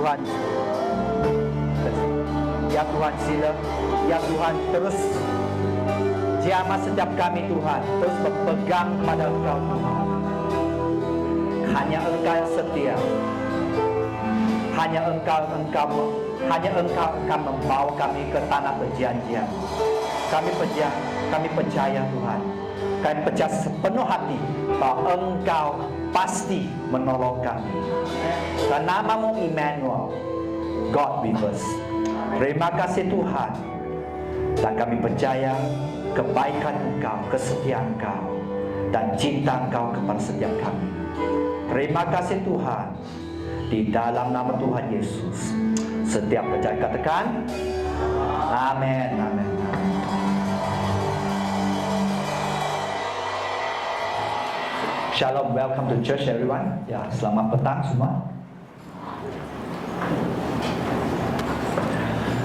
Tuhan. Ya Tuhan, sila. Ya Tuhan, terus jamah setiap kami Tuhan. Terus berpegang pada Engkau Tuhan. Hanya Engkau yang setia. Hanya Engkau akan membawa kami ke tanah perjanjian. Kami percaya Tuhan. Kami percaya sepenuh hati bahwa Engkau pasti menolong kami. Dan namamu Immanuel, God with us. Terima kasih Tuhan. Dan kami percaya kebaikan Engkau, kesetiaan Engkau, dan cinta Engkau kepada setiap kami. Terima kasih Tuhan. Di dalam nama Tuhan Yesus, setiap percaya katakan amin, amin. Shalom, welcome to church everyone. Ya, selamat petang semua.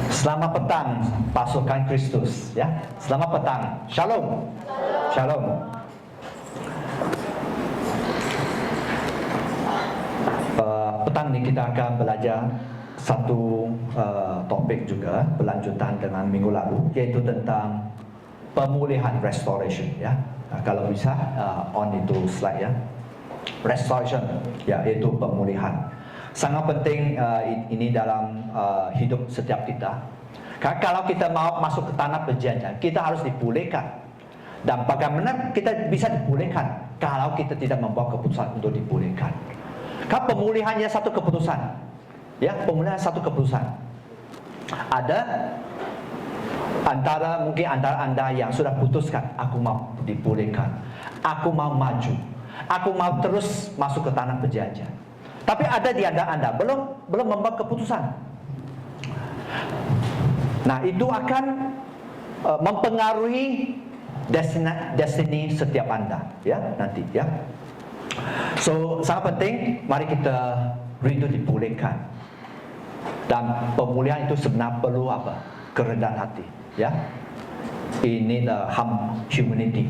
Selamat petang pasukan Kristus, ya. Selamat petang. Shalom. Shalom. Petang ini kita akan belajar satu topik juga berlanjutan dengan minggu lalu, yaitu tentang pemulihan, restoration, ya. Kalau bisa on itu slide, ya. Restoration, ya, yaitu pemulihan. Sangat penting ini dalam hidup setiap kita. Kalau kita mau masuk ke tanah perjanjian, kita harus dipulihkan. Dan bagaimana kita bisa dipulihkan kalau kita tidak membawa keputusan untuk dipulihkan? Kan pemulihannya satu keputusan, ya, pemulihan satu keputusan. Ada mungkin antara Anda yang sudah putuskan, aku mau dipulihkan, aku mau maju, aku mau terus masuk ke tanah perjanjian. Tapi ada di Anda belum membuat keputusan. Nah, itu akan mempengaruhi destiny setiap Anda, ya, nanti, ya. So, sangat penting, mari kita rindu dipulihkan. Dan pemulihan itu sebenarnya perlu apa? Kerendahan hati, ya. Ini the humanity,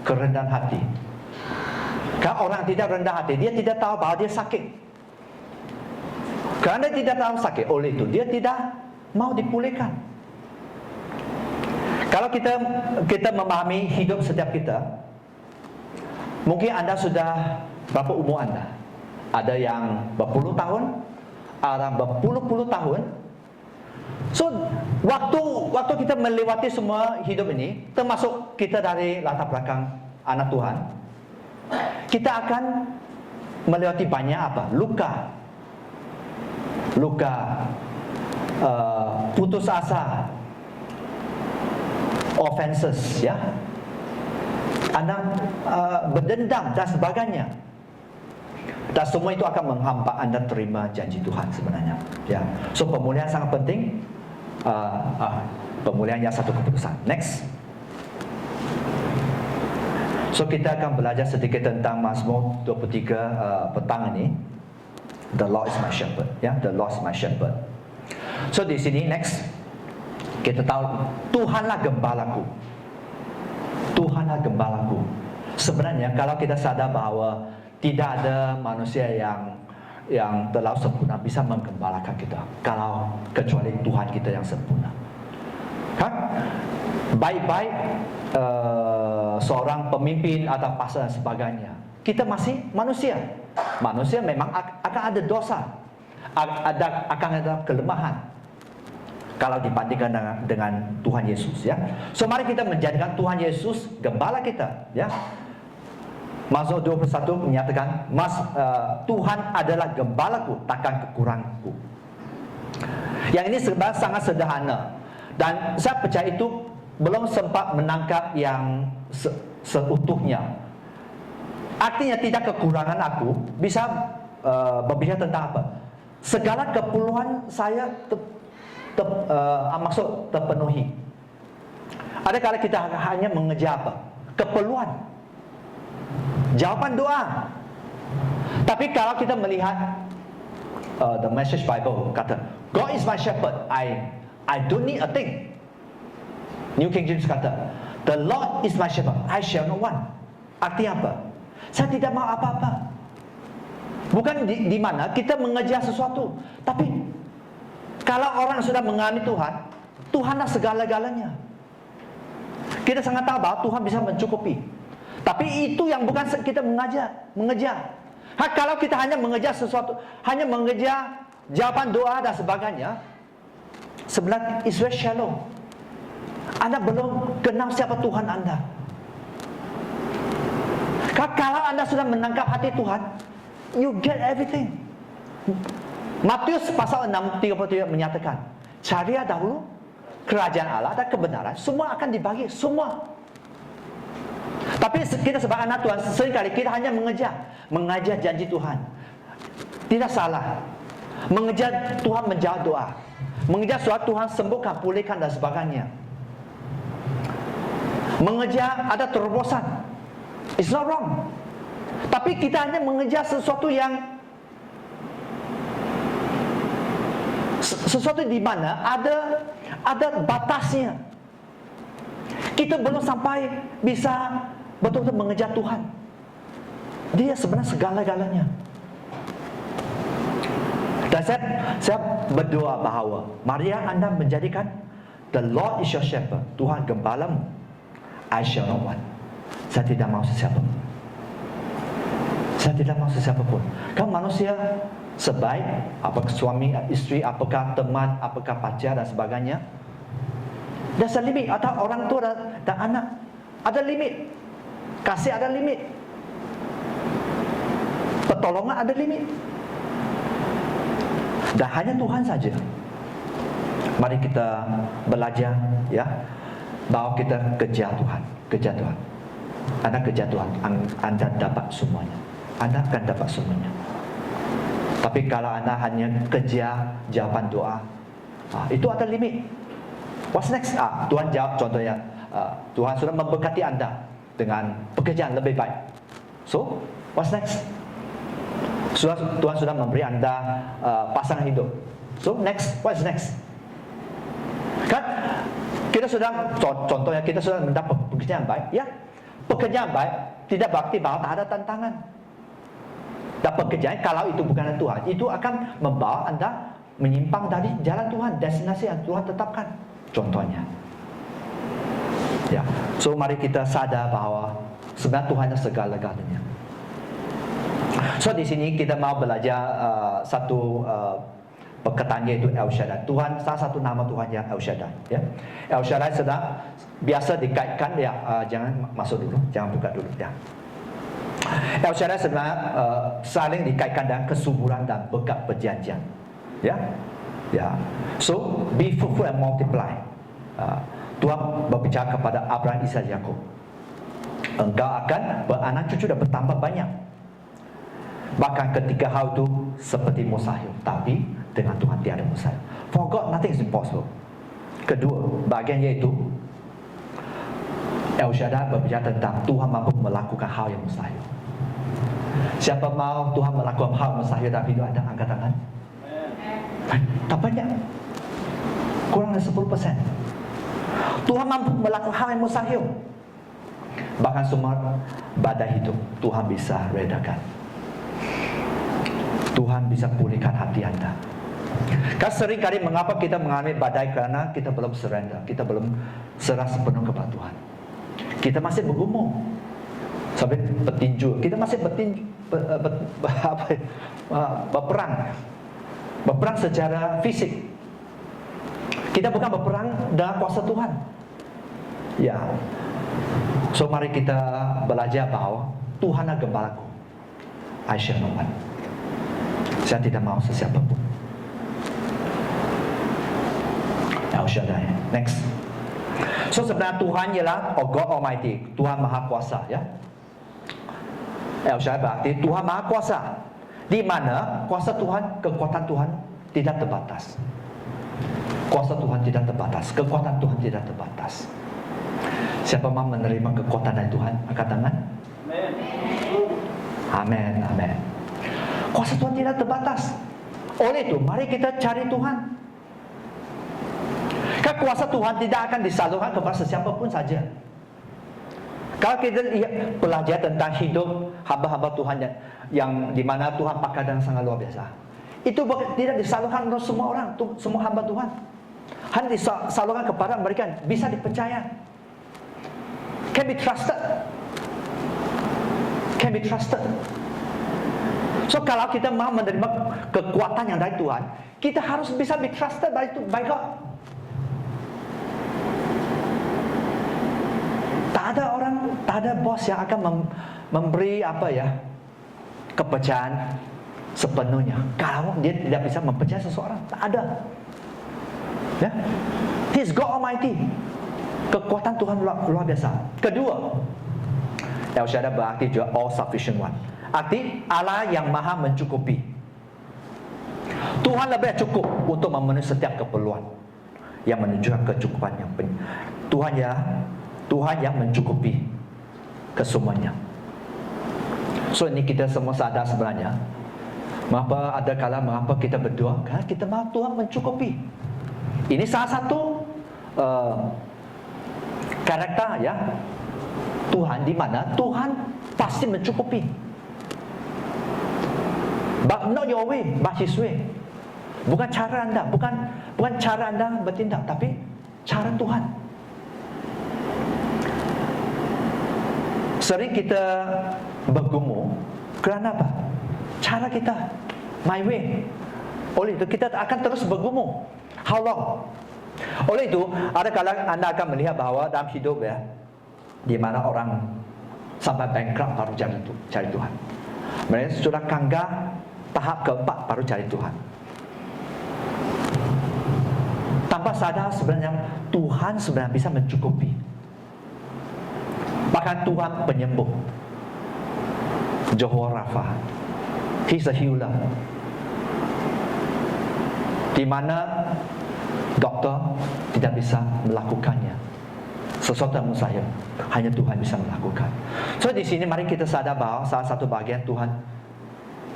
kerendahan hati. Kalau orang tidak rendah hati, dia tidak tahu bahwa dia sakit. Karena dia tidak tahu sakit, oleh itu dia tidak mau dipulihkan. Kalau kita memahami hidup setiap kita, mungkin Anda sudah berapa umur Anda? Ada yang berpuluh tahun, ada berpuluh-puluh tahun. So, waktu kita melewati semua hidup ini, termasuk kita dari latar belakang anak Tuhan, kita akan melewati banyak apa? Luka, putus asa, offenses, ya. Anda berdendam dan sebagainya. Dan semua itu akan menghambat Anda terima janji Tuhan sebenarnya, ya. So, pemulihan sangat penting. Pemulihan yang satu keputusan. Next. So, kita akan belajar sedikit tentang Mazmur 23 petang ini. The Lord is my shepherd, ya. The Lord is my shepherd. So, di sini next kita tahu Tuhanlah gembalaku. Tuhanlah gembalaku. Sebenarnya kalau kita sadar bahwa tidak ada manusia yang terlalu sempurna bisa menggembalakan kita, kalau kecuali Tuhan kita yang sempurna. Kan? Baik-baik seorang pemimpin atau pastor dan sebagainya, kita masih manusia. Manusia memang akan ada dosa, akan ada kelemahan kalau dibandingkan dengan Tuhan Yesus, ya. So, mari kita menjadikan Tuhan Yesus gembala kita, ya. Mazmur 21 menyatakan, Tuhan adalah gembalaku, takkan kekuranganku. Yang ini sebenarnya sangat sederhana, dan saya percaya itu belum sempat menangkap yang seutuhnya. Artinya tidak kekurangan aku, bisa berbicara tentang apa? Segala keperluan saya maksud terpenuhi. Ada kala kita hanya mengejar apa? Keperluan, jawaban doa. Tapi kalau kita melihat the Message Bible kata, God is my shepherd, I don't need a thing. New King James kata, the Lord is my shepherd, I shall not want. Artinya apa? Saya tidak mau apa-apa. Bukan di mana kita mengejar sesuatu, tapi Kalau orang sudah mengalami Tuhan, Tuhanlah segala-galanya. Kita sangat tahu bahwa Tuhan bisa mencukupi. Tapi itu yang bukan kita mengejar. Kalau kita hanya mengejar sesuatu, hanya mengejar jawaban doa dan sebagainya, sebenarnya it's very shallow. Anda belum kenal siapa Tuhan Anda. Kalau Anda sudah menangkap hati Tuhan, you get everything. Matius pasal 6:33 menyatakan, carilah dahulu kerajaan Allah dan kebenaran, semua akan dibagi, semua. Tapi kita sebagai anak Tuhan, seringkali kita hanya mengejar janji Tuhan. Tidak salah. Mengejar Tuhan menjawab doa, mengejar suatu Tuhan sembuhkan, pulihkan dan sebagainya. Mengejar ada terobosan, it's not wrong. Tapi kita hanya mengejar sesuatu di mana ada batasnya. Kita belum sampai bisa betul-betul mengejar Tuhan. Dia sebenarnya segala-galanya. Dan saya berdoa bahawa marilah Anda menjadikan the Lord is your shepherd, Tuhan gembalamu, I shall not want. Saya tidak mahu sesiapa pun. Saya tidak mahu sesiapa pun. Kamu manusia sebaik, apakah suami, isteri, apakah teman, apakah pacar dan sebagainya. There's a limit. Atau orang tua dan anak, ada limit. Kasih ada limit. Pertolongan ada limit. Dan hanya Tuhan saja. Mari kita belajar, ya, bahwa kita kejar Tuhan. Anda kejar Tuhan, Anda dapat semuanya. Anda akan dapat semuanya. Tapi kalau Anda hanya kejar jawaban doa, itu ada limit. What's next? Tuhan jawab, contohnya, Tuhan sudah memberkati Anda dengan pekerjaan lebih baik. So, what's next? Tuhan sudah memberi Anda pasangan hidup. So, what's next? Kan kita sudah, contohnya kita sudah mendapat pekerjaan baik, ya. Pekerjaan baik tidak berarti bahwa tak ada tantangan. Dan pekerjaan kalau itu bukan Tuhan, itu akan membawa Anda menyimpang dari jalan Tuhan, destinasi yang Tuhan tetapkan. Contohnya, ya. So mari kita sadar bahwa sebenarnya Tuhan segala-galanya. So di sini kita mau belajar satu perkataan, yaitu El Shaddai. Tuhan, salah satu nama Tuhan yang El Shaddai, ya. El Shaddai sedang biasa dikaitkan, ya. Jangan masuk dulu, jangan buka dulu, ya. El Shaddai sebenarnya saling dikaitkan dengan kesuburan dan berkat perjanjian, ya. So be fruitful and multiply. Tuhan berbicara kepada Abraham, Ishak, Yakub, engkau akan beranak cucu dan bertambah banyak. Bahkan ketika hal itu seperti mustahil, tapi dengan Tuhan tiada mustahil. For God nothing is impossible. Kedua bagian yaitu El Shaddai berbicara tentang Tuhan mampu melakukan hal yang mustahil. Siapa mau Tuhan melakukan hal mustahil dalam hidup Anda, angkat tangan. Tak banyak, kurang dari 10%. Tuhan mampu melakukan hal yang mustahil. Bahkan semua badai hidup Tuhan bisa redakan. Tuhan bisa pulihkan hati Anda. Kan seringkali mengapa kita mengalami badai, karena kita belum surrender, kita belum serah sepenuh kepada Tuhan. Kita masih bergumul sampai bertinju. Kita masih berperang secara fisik. Kita bukan berperang dalam kuasa Tuhan. Ya. So mari kita belajar bahwa Tuhanlah gembalaku, I shall not want. Saya tidak mahu sesiapa pun. El Shaddai. Next. So sebenarnya Tuhan ialah God Almighty, Tuhan Maha Kuasa, ya. El Shaddai berarti Tuhan Maha Kuasa, di mana kuasa Tuhan, kekuatan Tuhan tidak terbatas. Kuasa Tuhan tidak terbatas, kekuatan Tuhan tidak terbatas. Siapa mau menerima kekuatan dari Tuhan, angkat tangan. Amin, amin. Kuasa Tuhan tidak terbatas. Oleh itu, mari kita cari Tuhan. Kan kuasa Tuhan tidak akan disalurkan kepada sesiapa pun saja. Kalau kita belajar tentang hidup hamba-hamba Tuhan yang di mana Tuhan pakai dengan sangat luar biasa, Itu tidak disalurkan untuk semua orang, semua hamba Tuhan. Hanya disalurkan kepada mereka bisa dipercaya. Can be trusted. Can be trusted. So kalau kita mau menerima kekuatan yang dari Tuhan, kita harus bisa be trusted by God. Tak ada bos yang akan memberi kepercayaan sepenuhnya kalau dia tidak bisa mempercayai seseorang. Tak ada. Ya, He's God Almighty. Kekuatan Tuhan luar biasa. Kedua, El Shaddai berarti juga all sufficient one. Arti Allah yang maha mencukupi. Tuhan lebih cukup untuk memenuhi setiap keperluan, yang menunjukkan kecukupan yang Tuhan yang mencukupi kesemuanya. So ini kita semua sadar sebenarnya, mengapa kita berdoa? Karena kita mahu Tuhan mencukupi. Ini salah satu karakter ya Tuhan, di mana Tuhan pasti mencukupi. But not your way, but His way. Bukan cara anda, bukan cara anda bertindak, tapi cara Tuhan. Sering kita bergumul kerana apa? Cara kita, my way. Oleh itu kita akan terus bergumul. How long? Oleh itu, ada kala anda akan melihat bahawa dalam hidup ya, di mana orang sampai bankrupt baru cari Tuhan. Mereka sudah kangga tahap keempat baru cari Tuhan. Tanpa sadar sebenarnya Tuhan sebenarnya bisa mencukupi. Bahkan Tuhan penyembuh, Jehovah Rapha, He's a healer. Di mana dokter tidak bisa melakukannya, sesuatu yang mustahil, hanya Tuhan bisa melakukan. So di sini mari kita sadar bahawa salah satu bagian Tuhan,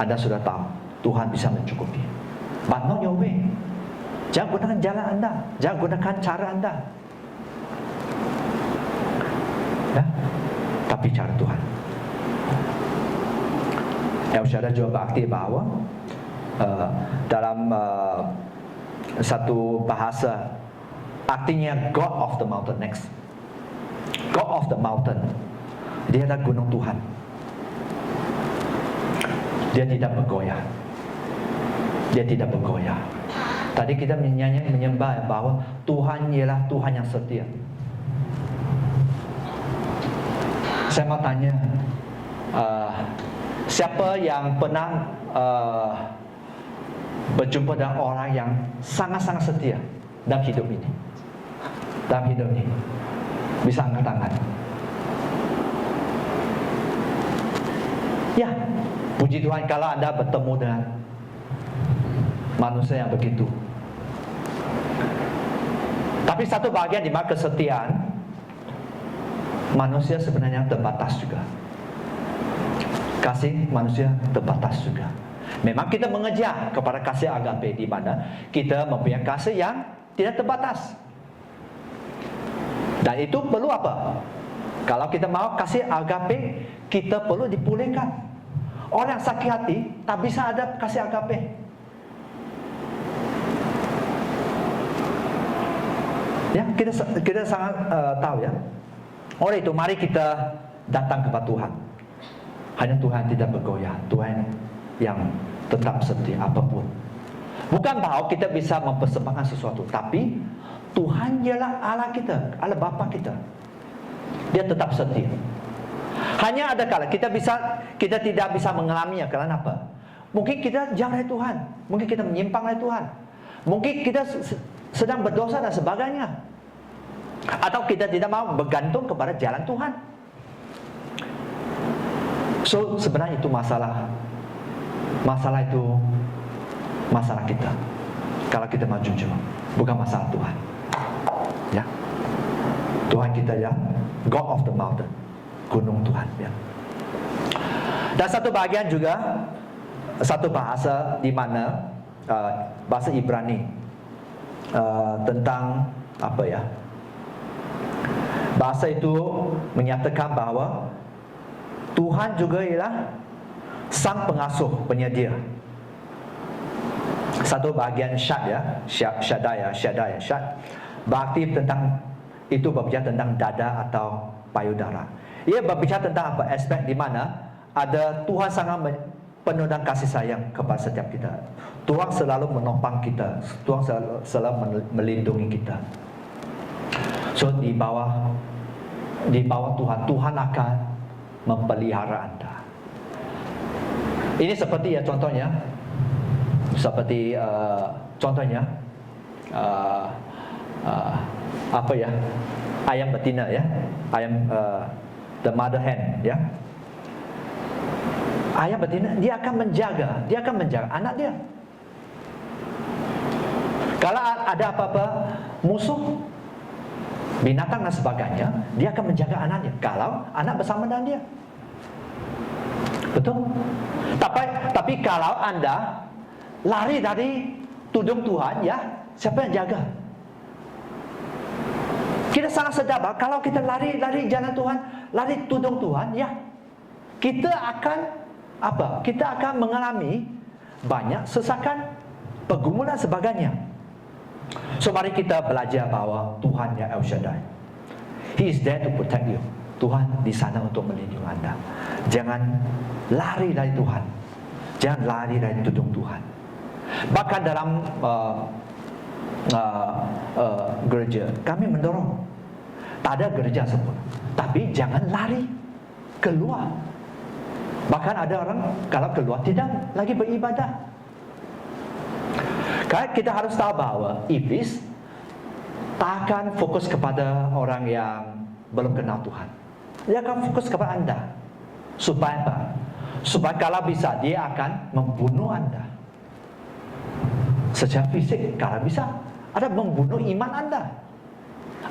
anda sudah tahu, Tuhan bisa mencukupi. But not your way. Jangan gunakan jalan anda, jangan gunakan cara anda, ya, tapi cara Tuhan. El Shaddai juga berarti bahawa dalam satu bahasa artinya God of the mountain. Next, God of the mountain, dia adalah gunung Tuhan. Dia tidak bergoyah. Dia tidak bergoyah. Tadi kita menyembah bahawa Tuhan ialah Tuhan yang setia. Saya mau tanya, siapa yang pernah berjumpa dengan orang yang sangat-sangat setia dalam hidup ini? Dalam hidup ini, bisa angkat tangan. Ya, puji Tuhan kalau anda bertemu dengan manusia yang begitu. Tapi satu bagian di mana kesetiaan manusia sebenarnya terbatas juga. Kasih manusia terbatas juga. Memang kita mengejar kepada kasih agape, di mana kita mempunyai kasih yang tidak terbatas. Dan itu perlu apa? Kalau kita mau kasih agape, kita perlu dipulihkan. Orang yang sakit hati tak bisa ada kasih agape. Ya, kita sangat tahu ya. Oleh itu mari kita datang kepada Tuhan. Hanya Tuhan tidak bergoyah, Tuhan yang tetap setia apapun. Bukan bahawa kita bisa mempersembahkan sesuatu, tapi Tuhan ialah Allah kita, Allah Bapa kita. Dia tetap setia. Hanya ada kala kita tidak bisa mengalaminya. Kerana apa? Mungkin kita jauh dari Tuhan, mungkin kita menyimpang dari Tuhan, mungkin kita sedang berdosa dan sebagainya, atau kita tidak mau bergantung kepada jalan Tuhan. So sebenarnya itu masalah itu masalah kita. Kalau kita mau jujur, bukan masalah Tuhan. Ya, Tuhan kita ya, God of the mountain, gunung Tuhan ya. Dan satu bagian juga, satu bahasa di mana bahasa Ibrani tentang apa ya? Bahasa itu menyatakan bahawa Tuhan juga ialah sang pengasuh, penyedia. satu bahagian syad ya, syadai. Berarti tentang itu berbicara tentang dada atau payudara. Ia berbicara tentang apa? Aspek di mana ada Tuhan sangat penuh dan kasih sayang kepada setiap kita. Tuhan selalu menopang kita, Tuhan selalu melindungi kita. So di bawah Tuhan akan memelihara anda. Ini seperti ya contohnya, apa ya, ayam betina ya, ayam the mother hen ya. Ayam betina dia akan menjaga anak dia. Kalau ada apa-apa musuh, binatang dan sebagainya, dia akan menjaga anaknya. Kalau anak bersama dengan dia, betul. Tapi kalau anda lari dari tudung Tuhan, ya siapa yang jaga? Kita sangat sedar bahwa kalau kita lari jalan Tuhan, lari tudung Tuhan, ya kita akan apa? Kita akan mengalami banyak sesakan, pergumulan sebagainya. So mari kita belajar bahwa Tuhan ya El Shaddai, He is there to protect you. Tuhan di sana untuk melindungi anda. Jangan lari dari Tuhan, jangan lari dari tudung Tuhan. Bahkan dalam gereja kami mendorong, tak ada gereja sempurna, tapi jangan lari keluar. Bahkan ada orang kalau keluar tidak lagi beribadah. Kita harus tahu bahwa iblis tak akan fokus kepada orang yang belum kenal Tuhan. Dia akan fokus kepada anda. Supaya apa? Supaya kalau bisa dia akan membunuh anda secara fisik. Kalau bisa ada membunuh iman anda,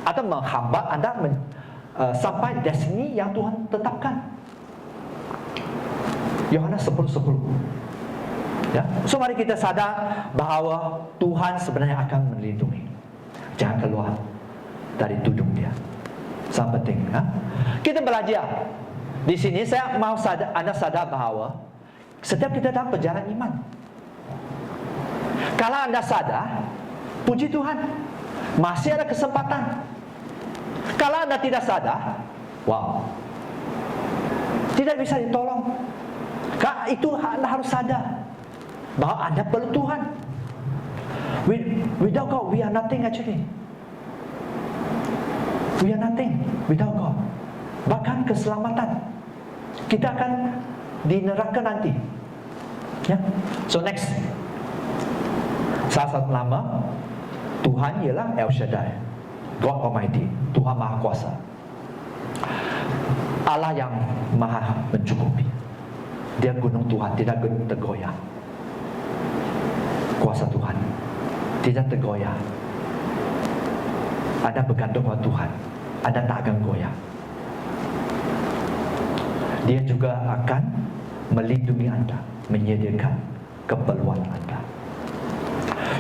atau menghambat anda sampai destiny yang Tuhan tetapkan. Yohanes 10:10. Ya, so mari kita sadar bahawa Tuhan sebenarnya akan melindungi. Jangan keluar dari tudung dia. Sangat penting. Ha? Kita belajar. Di sini saya mau anda sadar bahawa setiap kita dalam perjalanan iman. Kalau anda sadar, puji Tuhan, masih ada kesempatan. Kalau anda tidak sadar, wow, tidak bisa ditolong. Itu anda harus sadar bahwa anda perlu Tuhan. Without God, we are nothing actually. We are nothing without God. Bahkan keselamatan, kita akan di neraka nanti. Ya. So next, salah satu nama Tuhan ialah El Shaddai, God Almighty, Tuhan Maha Kuasa, Allah yang Maha mencukupi. Dia gunung Tuhan, tidak tergoyah. Kuasa Tuhan tidak tergoyah. Anda bergantung pada Tuhan, Anda tak akan goyah. Dia juga akan melindungi anda, menyediakan keperluan anda.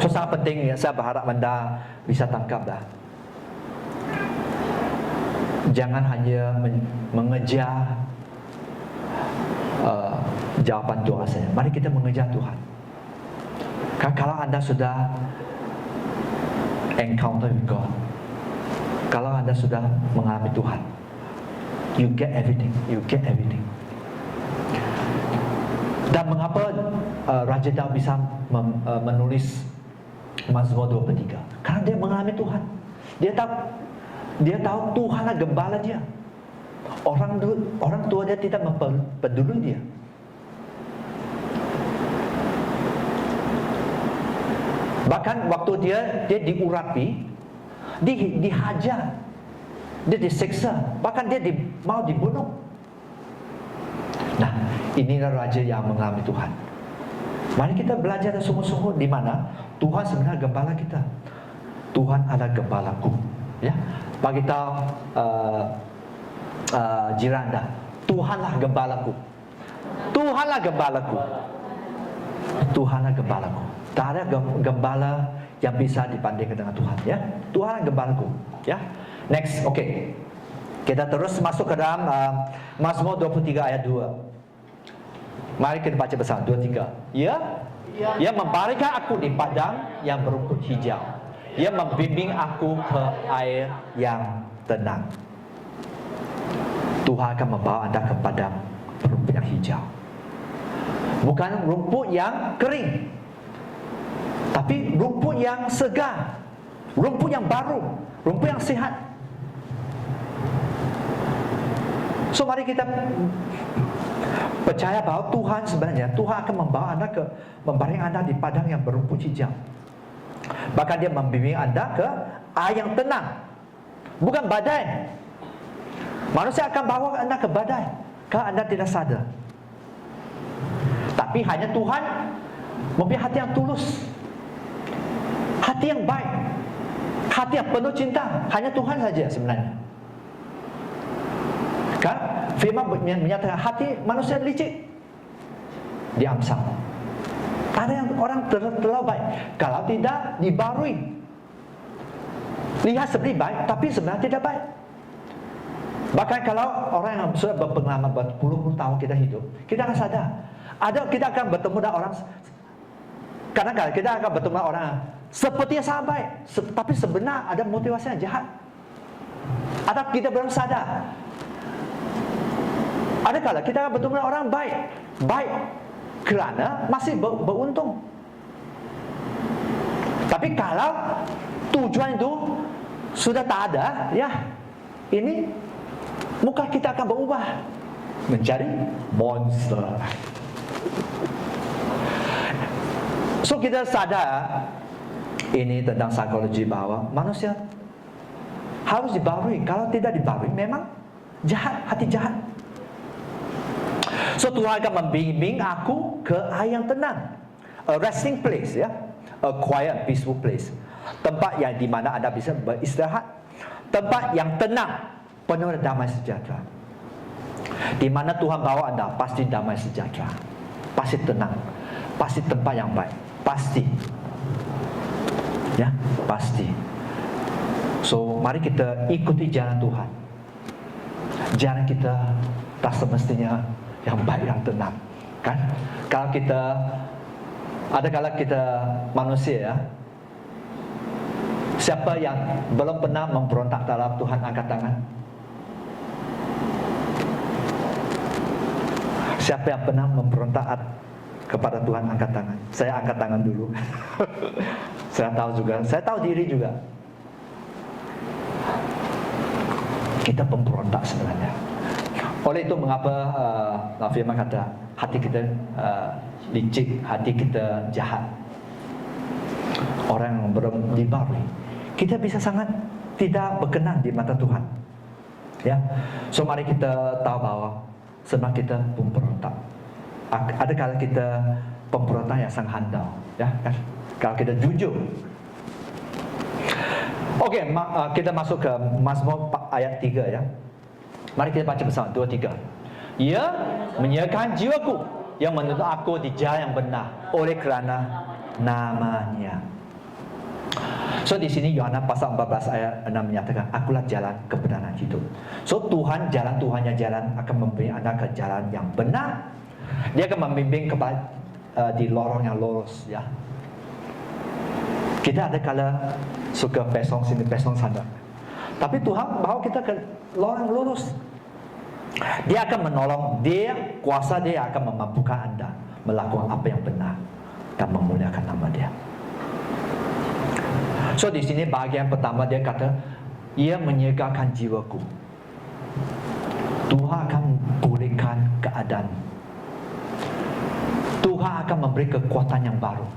So sangat penting ya, saya berharap anda bisa tangkaplah. Jangan hanya mengejar jawapan doa saya. Mari kita mengejar Tuhan. Kalau anda sudah encounter with God, kalau anda sudah mengalami Tuhan, you get everything. Dan mengapa Raja Daud bisa menulis Mazmur 23? Karena dia mengalami Tuhan. Dia tahu Tuhanlah gembala dia. Orang tua dia tidak peduli dia. Bahkan waktu dia diurapi, dihajar, dia disiksa, bahkan dia mau dibunuh. Nah, inilah raja yang mengalami Tuhan. Mari kita belajar sungguh-sungguh di mana Tuhan sebenarnya gembala kita. Tuhan adalah gembalaku. Ya, bagi tahu jiran anda, Tuhanlah gembalaku. Tuhanlah gembalaku. Tuhanlah gembalaku. Tak ada gembala yang bisa dibandingkan dengan Tuhan. Ya, Tuhanlah gembalaku. Ya. Next, okay. Kita terus masuk ke dalam Mazmur 23 ayat 2. Mari kita baca bersama 23. Ya, Ia membaringkan aku di padang yang berumput hijau. Ia membimbing aku ke air yang tenang. Tuhan akan membawa anda ke padang rumput yang hijau. Bukan rumput yang kering, tapi rumput yang segar, rumput yang baru, rumput yang sihat. So mari kita percaya bahawa Tuhan sebenarnya Tuhan akan membawa anda membaring anda di padang yang berumput hijau. Bahkan dia membimbing anda ke air yang tenang, bukan badai. Manusia akan bawa anda ke badai kalau anda tidak sadar. Tapi hanya Tuhan mempunyai hati yang tulus, hati yang baik, hati yang penuh cinta. Hanya Tuhan saja sebenarnya. Kan firman menyatakan hati manusia licik, diamsang. Ada yang orang terlalu baik, kalau tidak dibarui, lihat seperti baik tapi sebenarnya tidak baik. Bahkan kalau orang yang sudah berpengalaman berpuluh-puluh tahun kita hidup, kita akan sadar. Kita akan bertemu dengan orang, kadang-kadang kita akan bertemu dengan orang sepertinya sangat baik, tapi sebenarnya ada motivasi yang jahat. Atau kita belum sadar. Ada kala kita akan bertemu dengan orang baik kerana masih beruntung. Tapi kalau tujuan itu sudah tak ada, ya ini muka kita akan berubah menjadi monster. So kita sadar ini tentang psikologi bahawa manusia harus dibarui. Kalau tidak dibarui memang jahat, hati jahat. So Tuhan akan membimbing aku ke air yang tenang, a resting place, ya, a quiet, peaceful place, tempat yang di mana anda bisa beristirahat, tempat yang tenang, penuh damai sejahtera. Di mana Tuhan bawa anda pasti damai sejahtera, pasti tenang, pasti tempat yang baik, pasti, ya, pasti. So mari kita ikuti jalan Tuhan. Jalan kita tak semestinya yang baik, yang tenang, kan? Kalau kita manusia, ya, siapa yang belum pernah memberontak terhadap Tuhan, angkat tangan. Siapa yang pernah memberontak kepada Tuhan, angkat tangan. Saya angkat tangan dulu. Saya tahu juga, saya tahu diri juga. Kita pemberontak sebenarnya. Oleh itu mengapa firman kata hati kita licik, hati kita jahat. Orang yang belum dibarui, kita bisa sangat tidak berkenan di mata Tuhan. Ya, so mari kita tahu bahawa sebenarnya kita pemberontak. Ada kala kita pemberontak yang sangat handal, ya kan? Kalau kita jujur. Okey, kita masuk ke Mazmur ayat 3, ya. Mari kita baca bersama, 2, 3. Ia menyerahkan jiwaku, yang menuntut aku di jalan yang benar oleh kerana nama-Nya. So di sini Yohanes pasal 14 ayat 6 menyatakan, akulah jalan kebenaran hidup. So Tuhan, jalan Tuhannya jalan akan membimbing anda ke jalan yang benar. Dia akan membimbing kepada di lorong yang lurus, ya. Kita ada kala suka pesong sini pesong sana, tapi Tuhan bawa kita ke lorong lurus. Dia akan menolong, kuasa dia akan memampukan anda melakukan apa yang benar dan memuliakan nama Dia. So di sini bahagian pertama dia kata, ia menyegarkan jiwaku. Tuhan akan pulihkan keadaan. Tuhan akan memberi kekuatan yang baru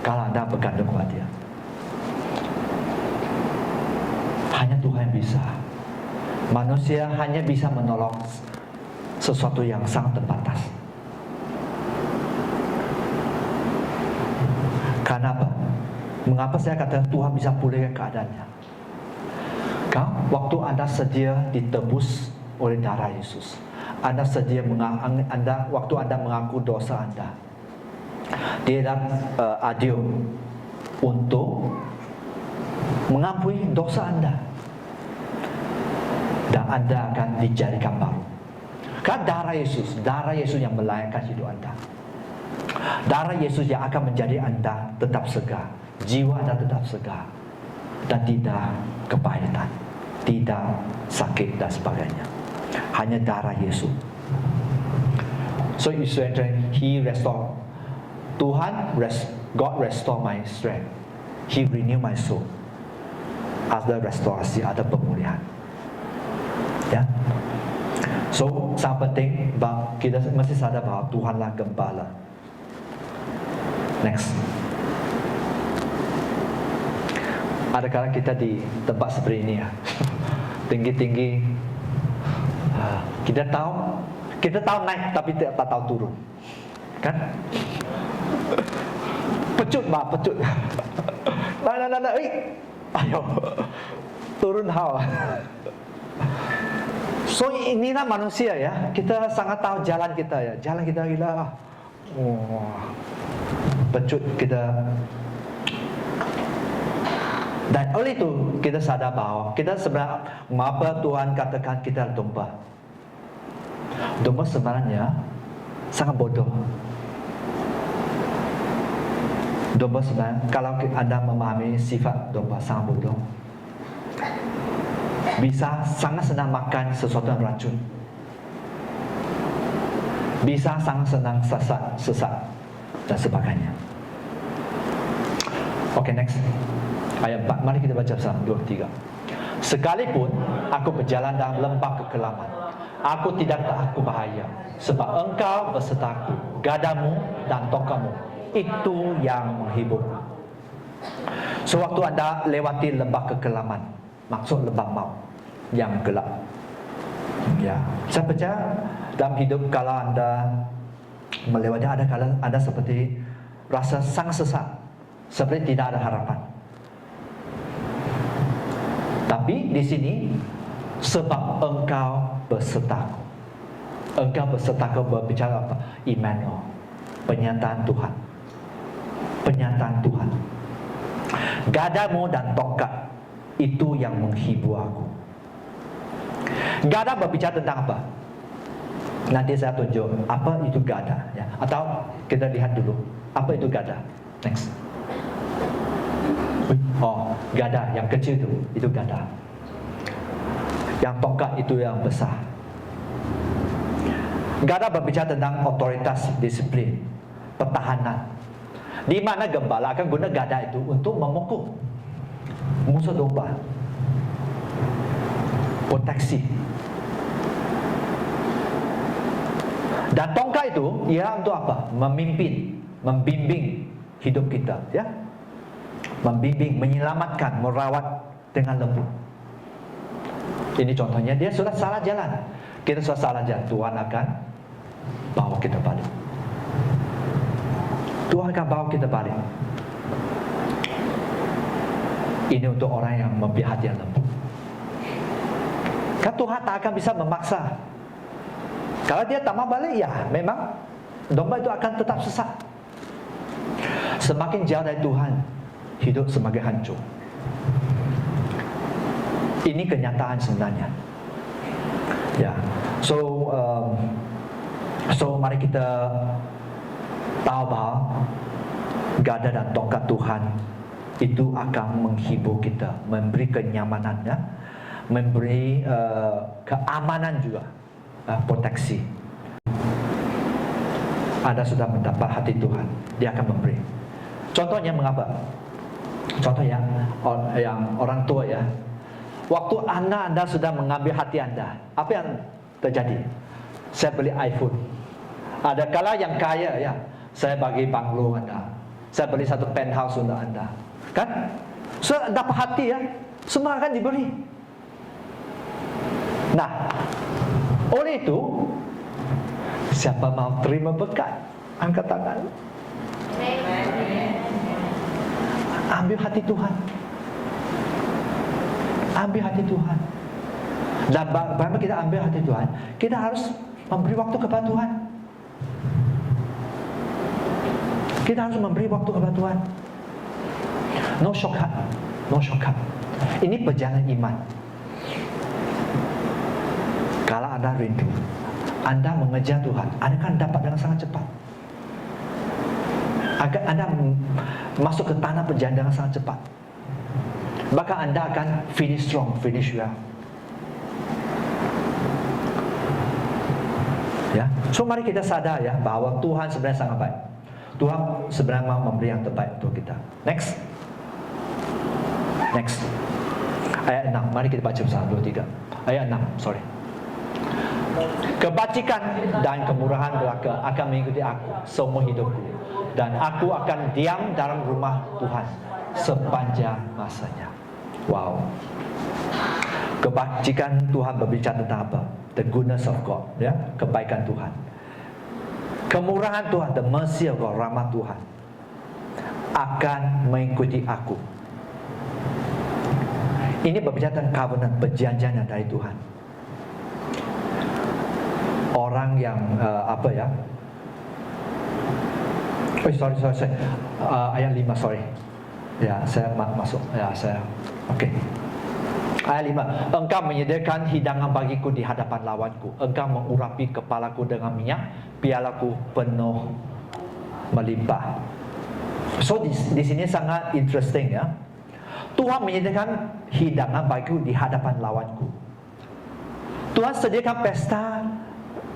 kalau anda bergantung kepada Dia. Hanya Tuhan yang bisa. Manusia hanya bisa menolong sesuatu yang sangat terbatas. Kenapa? Mengapa saya kata Tuhan bisa pulihkan keadaannya? Waktu anda sedia ditebus oleh darah Yesus, anda sedia waktu anda mengaku dosa anda, Dia dah adil untuk mengampuni dosa anda, dan anda akan dijadikan baru. Kan darah Yesus yang melayakkan hidup anda. Darah Yesus yang akan menjadi Anda tetap segar, jiwa Anda tetap segar, dan tidak kepahitan, tidak sakit dan sebagainya. Hanya darah Yesus. So you surrender, He restore. God restore my strength. He renew my soul. Ada restorasi, ada pemulihan. Ya. So sangat penting bahwa kita mesti sadar bahwa Tuhanlah Gembala. Next. Adakah kita di tempat seperti ini ya, tinggi-tinggi, kita tahu naik tapi tak tahu turun, kan? Pecut, nah, ayo turun hawa. So inilah manusia ya, kita sangat tahu jalan kita ya, jalan kita gila, pecut kita. Dan oleh itu kita sadar bahwa kita sebenarnya, mengapa Tuhan katakan kita domba. Domba sebenarnya sangat bodoh. Domba sebenarnya, kalau Anda memahami sifat domba, sangat bodoh. Bisa sangat senang makan sesuatu yang racun. Bisa sangat senang sesat dan sebagainya. Okay, next. Ayat 4, mari kita baca bersama. 2, 3. Sekalipun aku berjalan dalam lembah kekelaman, aku tidak takut bahaya, sebab Engkau besertaku, gadamu dan tongkatmu, itu yang menghiburku. Sewaktu Anda lewati lembah kekelaman, maksud lembah maut yang gelap. Ya, saya percaya dalam hidup kalau Anda melewati, ada kala Anda seperti rasa sangat sesat, seperti tidak ada harapan. Tapi di sini, sebab Engkau besertaku. Engkau besertaku berbicara apa? Immanuel, penyataan Tuhan. Penyataan Tuhan. Gadamu dan tongkat, itu yang menghibur aku. Gada berbicara tentang apa? Nanti saya tunjuk apa itu gada ya. Atau kita lihat dulu apa itu gada. Next. Oh, gada yang kecil itu gada. Yang tongkat itu yang besar. Gada berbicara tentang otoritas, disiplin, pertahanan. Di mana gembala akan guna gada itu untuk memukul musuh domba. Proteksi. Dan tongkat itu ia untuk apa? Memimpin, membimbing hidup kita, ya. Membimbing, menyelamatkan, merawat dengan lembut. Ini contohnya, dia sudah salah jalan, kita sudah salah jalan, Tuhan akan bawa kita balik. Tuhan akan bawa kita balik. Ini untuk orang yang memiliki hati yang lembut. Kan Tuhan tak akan bisa memaksa. Kalau dia tak mau balik, ya memang domba itu akan tetap sesat. Semakin jauh dari Tuhan, hidup semakin hancur. Ini kenyataan sebenarnya. Ya, so mari kita tahu bahwa gada dan tongkat Tuhan itu akan menghibur kita, memberi kenyamanan, ya, memberi keamanan juga, proteksi. Anda sudah mendapat hati Tuhan, Dia akan memberi. Contohnya mengapa? Contoh yang orang tua ya. Waktu Anda sudah mengambil hati Anda, apa yang terjadi? Saya beli iPhone. Ada kala yang kaya ya, saya bagi banglo Anda. Saya beli satu penthouse untuk Anda. Kan? So dapat hati ya, semua akan diberi. Nah, oleh itu, siapa mau terima berkat? Angkat tangan. Ambil hati Tuhan. Ambil hati Tuhan. Dan bagaimana kita ambil hati Tuhan? Kita harus memberi waktu kepada Tuhan. Kita harus memberi waktu kepada Tuhan. No shortcut. No shortcut. Ini perjalanan iman. Kalau Anda rindu, Anda mengejar Tuhan, Anda akan dapat dengan sangat cepat. agar Anda masuk ke tanah perjanjian dengan sangat cepat. Bahkan Anda akan finish strong, finish well. Ya, so mari kita sadar ya bahwa Tuhan sebenarnya sangat baik. Tuhan sebenarnya mau memberi yang terbaik untuk kita. Next. Ayat 6. Mari kita baca 1, 2, 3. Ayat 6, sorry. Kebajikan dan kemurahan belaka akan mengikuti aku seumur hidupku, dan aku akan diam dalam rumah Tuhan sepanjang masanya. Wow. Kebajikan Tuhan berbicara tentang apa? The goodness of God, ya, kebaikan Tuhan. Kemurahan Tuhan, the mercy of God, rahmat Tuhan akan mengikuti aku. Ini berbicara tentang covenant, perjanjian dari Tuhan. Orang yang apa ya? Sorry. Ayat 5, sorry. Ya, saya masuk. Ya, saya. Oke. Ayat 5. Engkau menyediakan hidangan bagiku di hadapan lawanku. Engkau mengurapi kepalaku dengan minyak, pialaku penuh melimpah. So di sini sangat interesting ya. Tuhan menyediakan hidangan bagiku di hadapan lawanku. Tuhan sediakan pesta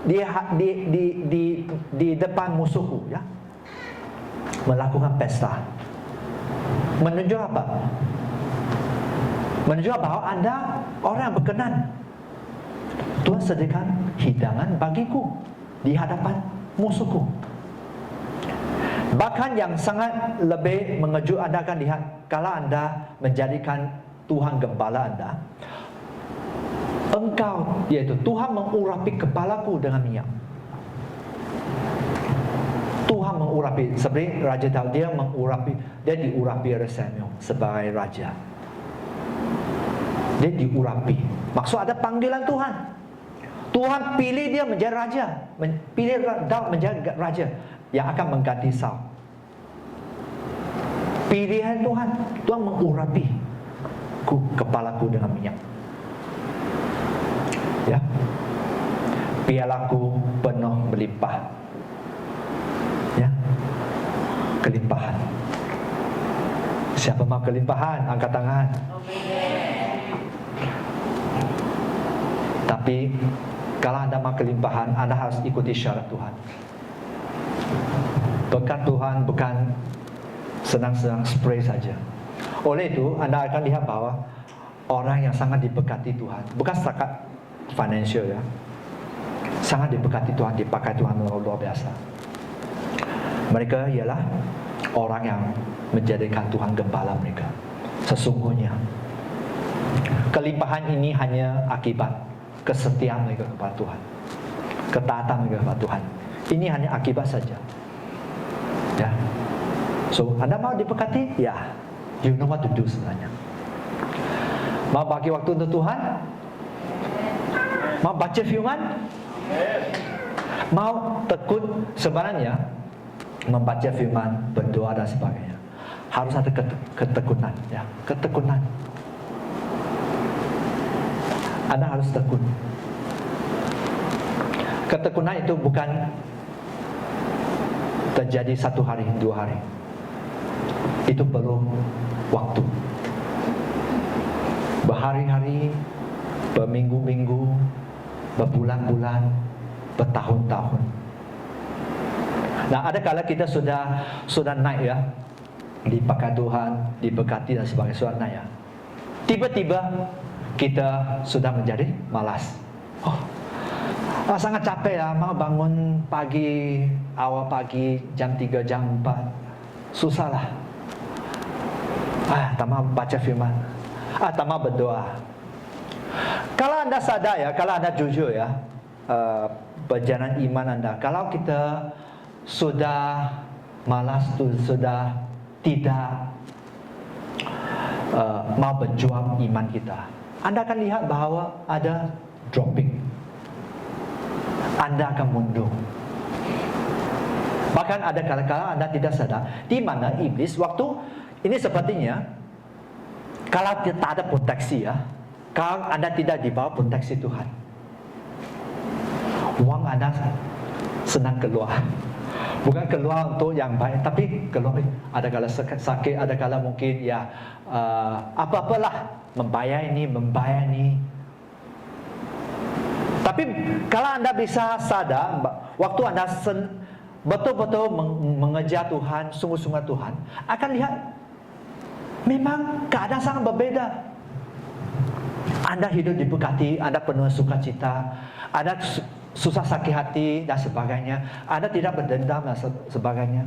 di depan musuhku ya. Melakukan pesta. Menunjuk apa? Menunjuk bahwa Anda orang yang berkenan. Tuhan sediakan hidangan bagiku di hadapan musuhku. Bahkan yang sangat lebih mengejut, Anda akan lihat kalau Anda menjadikan Tuhan gembala Anda, engkau, yaitu Tuhan mengurapi kepalaku dengan minyak. Tuhan mengurapi, seperti Raja Daud, dia diurapi oleh Samuel sebagai raja. Dia diurapi. Maksud ada panggilan Tuhan. Tuhan pilih dia menjadi raja, pilih Daud menjadi raja yang akan mengganti Saul. Pilihan Tuhan, Tuhan mengurapi kepalaku dengan minyak. Ya, pialaku penuh melimpah. Ya, kelimpahan. Siapa mau kelimpahan? Angkat tangan. Tapi kalau Anda mau kelimpahan, Anda harus ikuti syarat Tuhan. Berkat Tuhan bukan senang-senang spray saja. Oleh itu, Anda akan lihat bahwa orang yang sangat diberkati Tuhan, bukan setakat financial ya, sangat diberkati Tuhan, dipakai Tuhan luar biasa. Mereka ialah orang yang menjadikan Tuhan gembala mereka. Sesungguhnya kelimpahan ini hanya akibat kesetiaan mereka kepada Tuhan, ketaatan mereka kepada Tuhan. Ini hanya akibat saja. Ya. So, Anda mau diberkati? Ya, you know what to do sebenarnya. Mau bagi waktu untuk Tuhan? Mau baca firman? Mau tekun? Sebenarnya membaca firman, berdoa dan sebagainya harus ada ketekunan, ya, ketekunan. Anda harus tekun. Ketekunan itu bukan terjadi 1 hari, 2 hari. Itu perlu waktu. Berhari-hari, berminggu-minggu, berbulan-bulan, bertahun-tahun. Nah, ada kala kita sudah naik ya, dipakai Tuhan, diberkati dan sebagainya, sudah naik ya. Tiba-tiba kita sudah menjadi malas. Sangat capek ya, mau bangun pagi, awal pagi, jam 3, jam 4. Susah lah. Tak mau baca firman, tak mau berdoa. Kalau Anda sadar ya, kalau Anda jujur ya, perjalanan iman Anda, kalau kita sudah malas, sudah tidak mau berjuang iman kita, Anda akan lihat bahwa ada dropping. Anda akan mundur. Bahkan ada kala-kala Anda tidak sadar di mana iblis waktu ini sepertinya kalau tak ada proteksi ya, kalau Anda tidak di bawah proteksi Tuhan, uang Anda senang keluar, Bukan keluar untuk yang baik, tapi keluar ada kala sakit, ada kala mungkin ya apa-apalah, membayar ini. Tapi kalau anda bisa sadar, waktu anda betul-betul mengejar Tuhan, sungguh-sungguh Tuhan, akan lihat memang keadaan sangat berbeda. Anda hidup diberkati, Anda penuh sukacita, Anda susah sakit hati dan sebagainya, Anda tidak berdendam dan sebagainya.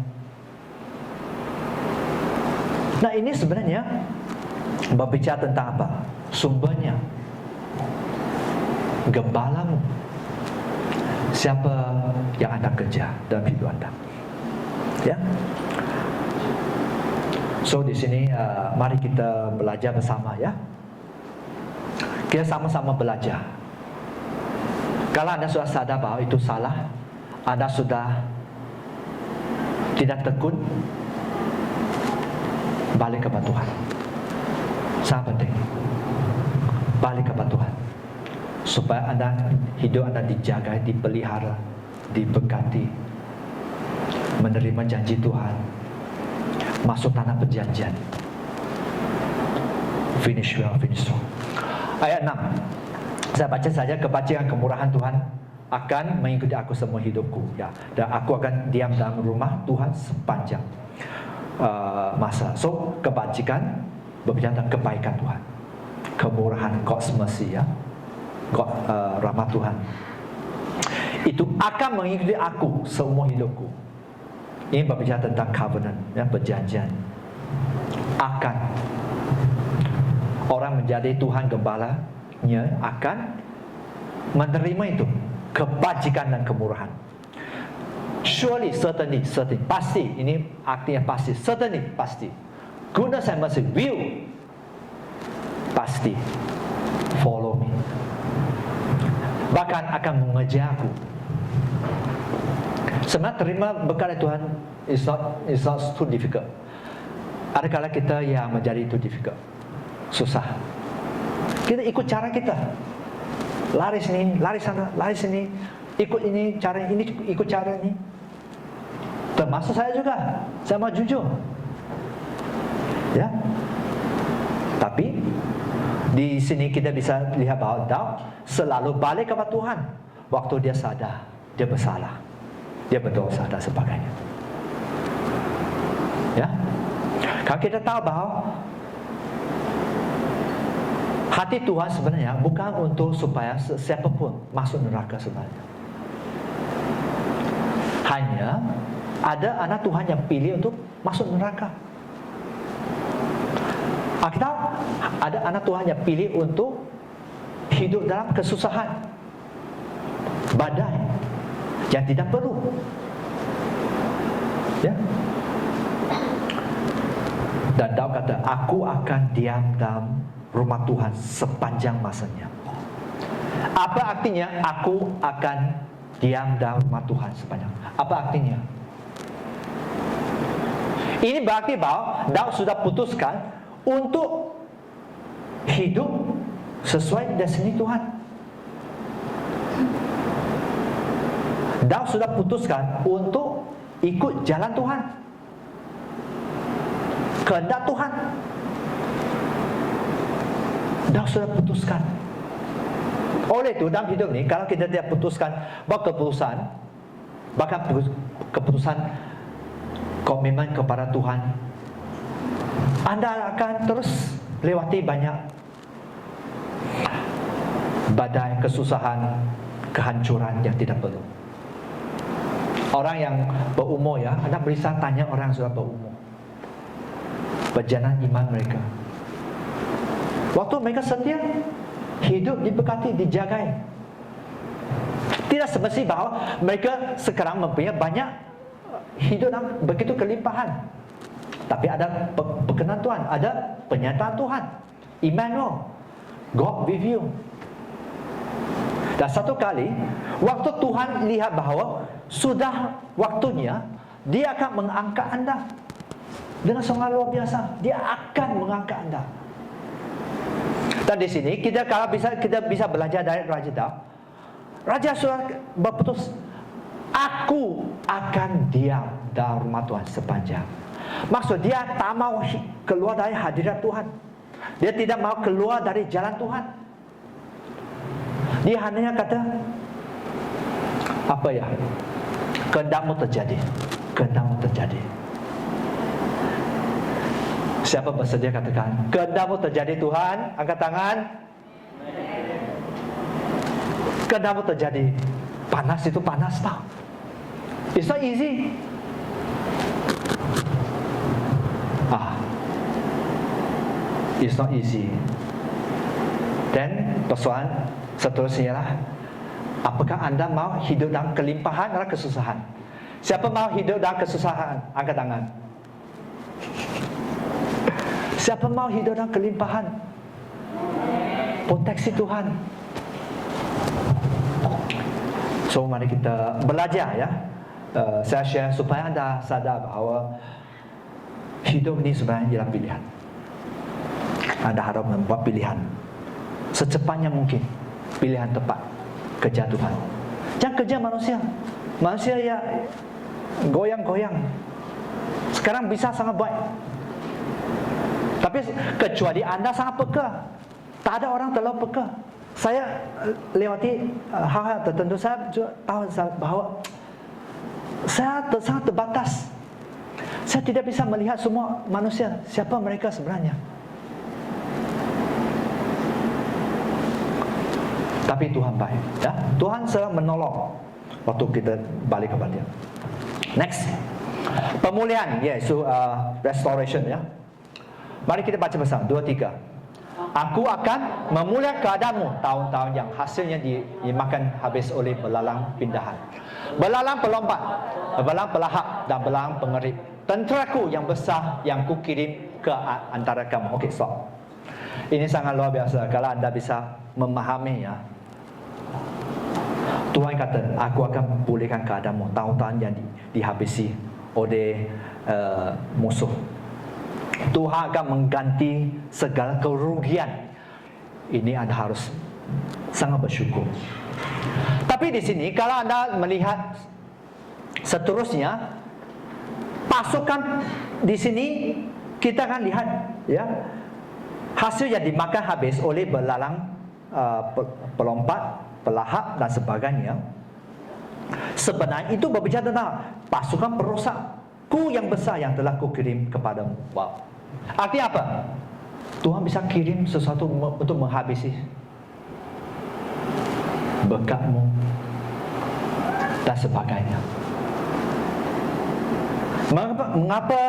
Nah, ini sebenarnya berbicara tentang apa? Sumbernya gembalamu. Siapa yang Anda kejar dalam hidup Anda? Ya. So di sini mari kita belajar bersama ya. Kita sama-sama belajar. Kalau Anda sudah sadar bahwa itu salah, Anda sudah tidak tekun, balik kepada Tuhan. Sangat penting. Balik kepada Tuhan, supaya hidup Anda dijaga, dipelihara, diberkati, menerima janji Tuhan, masuk tanah perjanjian. Finish well, finish strong. Ayat 6, saya baca saja. Kebajikan kemurahan Tuhan akan mengikuti aku semua hidupku, ya, dan aku akan diam dalam rumah Tuhan sepanjang masa. So kebajikan berbicara tentang kebaikan Tuhan, kemurahan, God's mercy, ya, God, rahmat Tuhan itu akan mengikuti aku semua hidupku. Ini berbicara tentang covenant, ya, perjanjian. Akan orang menjadi Tuhan gembalanya akan menerima itu kebajikan dan kemurahan. Surely, certainly, pasti. Ini artinya pasti. Certainly, pasti. Goodness and mercy will pasti follow me. Bahkan akan mengejar aku. Sebenarnya terima berkat Tuhan is not too difficult. Ada kala kita yang menjadi itu difficult, susah. Kita ikut cara kita, lari sini, lari sana, lari sini, ikut ini cara ini, ikut cara ini. Termasuk saya juga, saya mau jujur, ya. Tapi di sini kita bisa lihat bahwa Daud selalu balik kepada Tuhan waktu dia sadar dia bersalah, dia berdosa dan sebagainya. Ya, kalau kita tahu bahwa hati Tuhan sebenarnya bukan untuk supaya siapapun masuk neraka sebenarnya. Hanya ada anak Tuhan yang pilih untuk masuk neraka. Kita ada anak Tuhan yang pilih untuk hidup dalam kesusahan, badai yang tidak perlu. Ya. Dan Daud kata, aku akan diam dalam rumah Tuhan sepanjang masanya. Apa artinya aku akan diam dalam rumah Tuhan sepanjang? Apa artinya? Ini berarti bahwa Daud sudah putuskan untuk hidup sesuai destinasi Tuhan. Daud sudah putuskan untuk ikut jalan Tuhan, kehendak Tuhan. Daud sudah putuskan. Oleh itu dalam hidup ini, kalau kita tidak putuskan buat keputusan, bahkan keputusan komitmen kepada Tuhan, Anda akan terus lewati banyak badai, kesusahan, kehancuran yang tidak perlu. Orang yang berumur, ya, Anda bisa tanya orang yang sudah berumur, perjalanan iman mereka. Waktu mereka setia, hidup diberkati, dijagai. Tidak semestinya bahwa mereka sekarang mempunyai banyak hidup yang begitu kelimpahan. Tapi ada perkenan Tuhan, ada penyertaan Tuhan, Emmanuel, God with you. Dan satu kali, waktu Tuhan lihat bahwa sudah waktunya, dia akan mengangkat Anda dengan sangat luar biasa. Dia akan mengangkat Anda. Dan di sini kita bisa belajar dari Raja Daud. Raja sudah berputus, aku akan diam dalam rumah Tuhan sepanjang. Maksud dia tak mau keluar dari hadirat Tuhan. Dia tidak mau keluar dari jalan Tuhan. Dia hanya kata, apa ya? Kehendakmu terjadi. Kehendakmu terjadi. Siapa bersedia katakan, kehendakmu terjadi Tuhan? Angkat tangan. Kehendakmu terjadi. Panas itu panas tau. It's not easy. It's not easy. Dan persoalan seterusnya lah, apakah anda mau hidup dalam kelimpahan atau kesusahan? Siapa mau hidup dalam kesusahan? Angkat tangan. Siapa mau hidup dalam kelimpahan? Proteksi Tuhan. So mari kita belajar ya. Saya share supaya anda sadar bahawa hidup ini sebenarnya ialah pilihan. Anda harus membuat pilihan secepatnya mungkin. Pilihan tepat, kerja Tuhan. Jangan kerja manusia. Manusia ya goyang-goyang. Sekarang bisa sangat baik, tapi kecuali anda sangat peka. Tak ada orang terlalu peka. Saya lewati hal-hal tertentu. Saya juga tahu bahawa saya sangat terbatas. Saya tidak bisa melihat semua manusia, siapa mereka sebenarnya. Tapi Tuhan baik, ya. Tuhan selalu menolong waktu kita balik kepada Dia. Next, pemulihan, yaitu restoration, ya. Mari kita baca bersama 2-3. Aku akan memulihkan keadaanmu tahun-tahun yang hasilnya dimakan habis oleh belalang pindahan, belalang pelompat, belalang pelahap dan belalang pengerit. Tenteraku yang besar yang kukirim ke antara kamu. Okey, stop. Ini sangat luar biasa kalau anda bisa memahami, ya. Tuhan kata, aku akan pulihkan keadaanmu tahun-tahun yang dihabisi oleh musuh. Tuhan akan mengganti segala kerugian. Ini anda harus sangat bersyukur. Tapi di sini kalau anda melihat seterusnya, pasukan di sini kita akan lihat, ya, hasil yang dimakan habis oleh belalang pelompat, pelahap dan sebagainya. Sebenarnya itu berbicara tentang pasukan perosakku yang besar yang telah kukirim kepadamu. Wow. Artinya apa? Tuhan bisa kirim sesuatu untuk menghabisi berkatmu dan sebagainya. Mengapa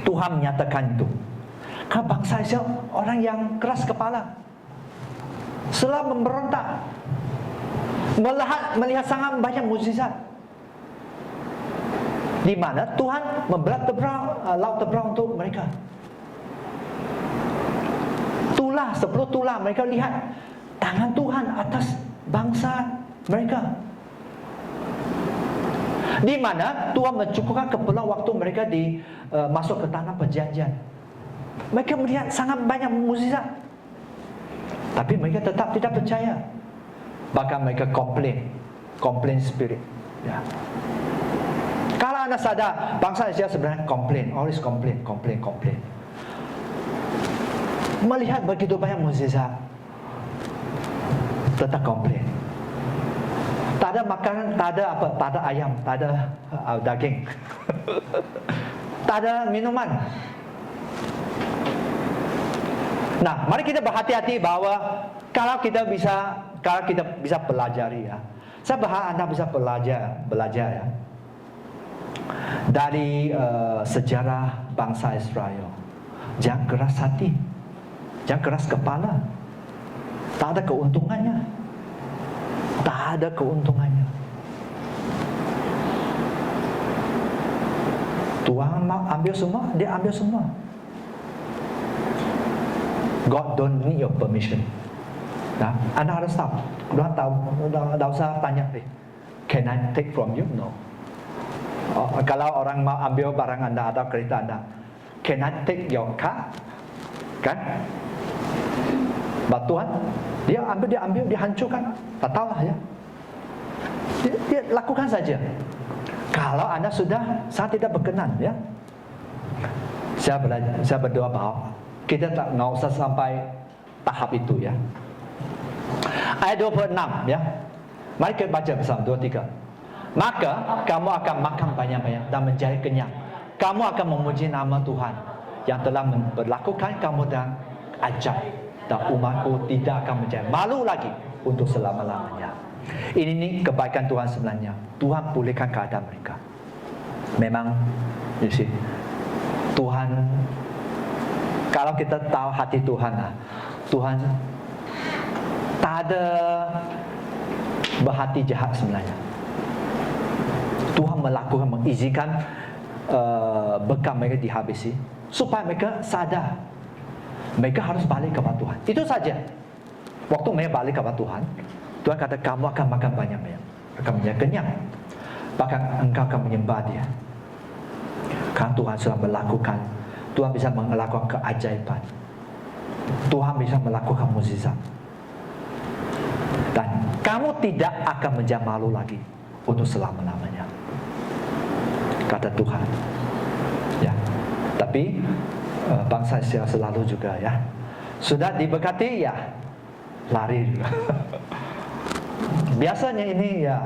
Tuhan menyatakan itu? Karena bangsa Israel orang yang keras kepala, selalu memberontak, melihat sangat banyak mukjizat, di mana Tuhan membelah laut terbelah untuk mereka. Tulah 10 tulah mereka lihat tangan Tuhan atas bangsa mereka, di mana Tuhan mencukupkan keperluan waktu mereka masuk ke tanah perjanjian. Mereka melihat sangat banyak mukjizat, tapi mereka tetap tidak percaya. Bahkan mereka komplain spirit, ya. Kalau anda sadar, bangsa Israel sebenarnya always complain. Melihat begitu banyak mukjizat, tetap komplain. Tak ada makanan, tak ada apa, tak ada ayam, tak ada daging, tak ada minuman. Nah, mari kita berhati-hati bahwa kalau kita bisa pelajari, ya. Saya berharap anda bisa belajar ya, dari sejarah bangsa Israel. Jangan keras hati, jangan keras kepala. Tak ada keuntungannya. Tak ada keuntungannya. Tuhan mau ambil semua, dia ambil semua. God don't need your permission. Nah, anda harus tahu. Tuhan tahu. Tidak usah tanya, can I take from you? No. Kalau orang mau ambil barang anda atau kereta anda, can I take your car? Kan? Tuhan, dia ambil, dia hancurkan. Tak tahulah, ya. Dia lakukan saja. Kalau anda sudah sangat tidak berkenan, ya, saya berdoa bahwa kita tak usah sampai tahap itu, ya. Ayat 26, ya. Mari kita baca bersama 23. Maka kamu akan makan banyak-banyak dan menjadi kenyang. Kamu akan memuji nama Tuhan yang telah memperlakukan kamu dan ajaib, dan umatku tidak akan menjadi malu lagi untuk selama-lamanya. Ini kebaikan Tuhan sebenarnya. Tuhan pulihkan keadaan mereka. Memang, you see, Tuhan, kalau kita tahu hati Tuhan, Tuhan tak ada berhati jahat sebenarnya. Tuhan melakukan, mengizinkan bekal mereka dihabisi supaya mereka sadar mereka harus balik kepada Tuhan. Itu saja. Waktu mereka balik kepada Tuhan, Tuhan kata kamu akan makan banyak-banyak, akan menjadi kenyang, bahkan engkau akan menyembah Dia. Karena Tuhan sudah melakukan, Tuhan bisa melakukan keajaiban, Tuhan bisa melakukan mukjizat, dan kamu tidak akan menjadi malu lagi untuk selama-lamanya, kata Tuhan. Ya, tapi bangsa Israel selalu juga, ya, sudah diberkati, ya, lari. Biasanya ini, ya,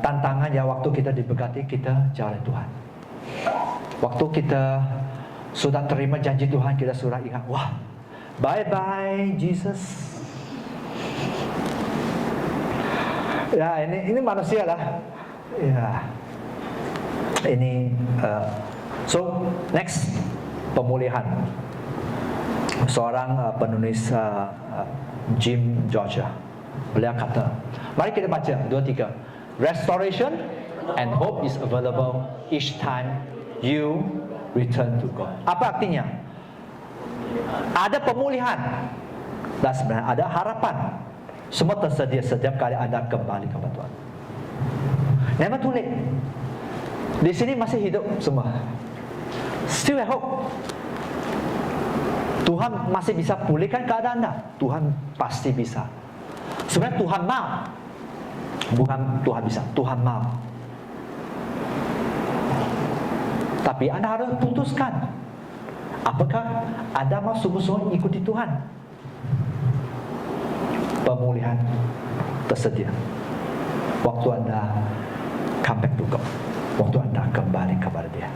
tantangan, ya, waktu kita diberkati kita jauh dari Tuhan. Waktu kita sudah terima janji Tuhan, kita sudah ingat, wah, bye bye Jesus. Ya, ini manusia lah. Ya, ini so next, pemulihan. Seorang penulis Jim Georgia, beliau kata, mari kita baca 23. Restoration and hope is available each time you return to God. Apa artinya? Ada pemulihan dan sebenarnya ada harapan. Semua tersedia setiap kali anda kembali kepada Tuhan. Never too late. Di sini masih hidup semua. Still have hope. Tuhan masih bisa pulihkan keadaan anda. Tuhan pasti bisa. Sebenarnya Tuhan mau, bukan Tuhan bisa, Tuhan mau. Tapi anda harus putuskan, apakah anda mau sungguh-sungguh ikuti Tuhan. Pemulihan tersedia waktu anda come back to God, waktu anda kembali kepada Dia.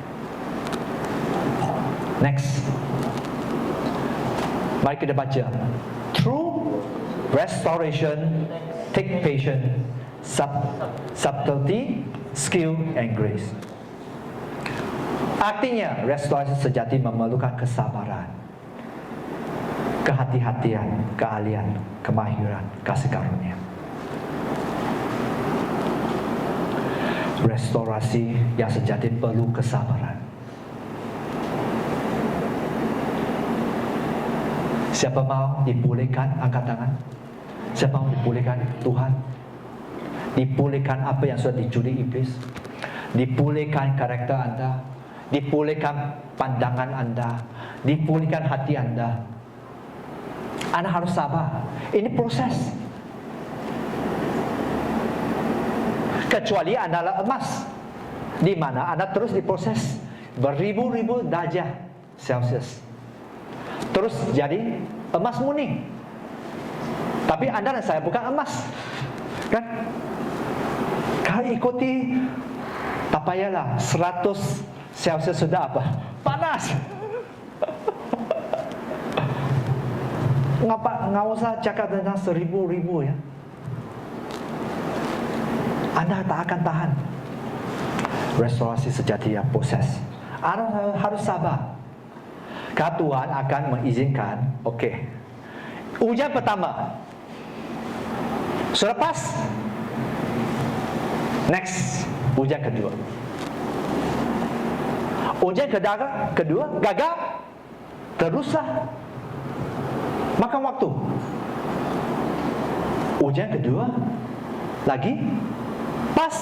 Next, mari kita baca. True restoration take patience, subtlety, skill, and grace. Artinya, restorasi sejati memerlukan kesabaran, kehati-hatian, keahlian, kemahiran, kasih karunia. Restorasi yang sejati perlu kesabaran. Siapa mau dipulihkan, angkat tangan. Siapa mau dipulihkan Tuhan? Dipulihkan apa yang sudah dicuri iblis? Dipulihkan karakter anda, dipulihkan pandangan anda, dipulihkan hati anda. Anda harus sabar. Ini proses. Kecuali anda adalah emas, di mana anda terus diproses beribu-ribu derajat Celsius, terus jadi emas murni. Tapi anda dan saya bukan emas, kan? Kalau ikuti, tak payahlah 100 Celsius sudah apa? Panas. Nggak usah cakap tentang 1000-1000, ya. Anda tak akan tahan. Restorasi sejati yang proses. Anda harus sabar. Karena Tuhan akan mengizinkan. Okey, ujian pertama sudah pas. Next, ujian kedua. Ujian kedua gagal, teruslah makan waktu. Ujian kedua lagi pas,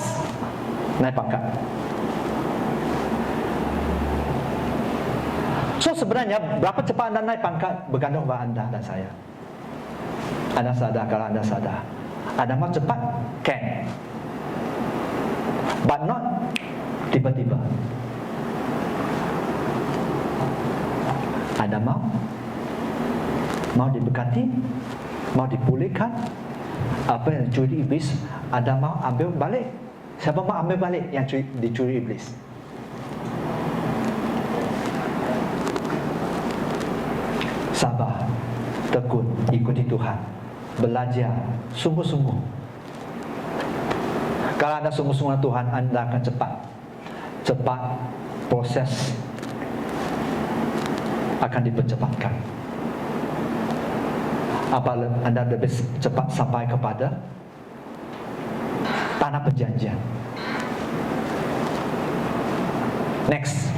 naik pangkat. So sebenarnya berapa cepat anda naik pangkat bergantung pada anda dan saya. Anda sadar, kalau anda sadar, Anda mau cepat? Can. But not tiba-tiba. Anda mau diberkati, mau dipulihkan. Apa yang dicuri iblis, Anda mau ambil balik. Siapa mau ambil balik yang dicuri iblis? Sabar, tekun, ikuti Tuhan, belajar sungguh-sungguh. Kalau Anda sungguh-sungguh Tuhan, Anda akan cepat proses akan dipercepatkan. Apa Anda lebih cepat sampai kepada tanah perjanjian. Next,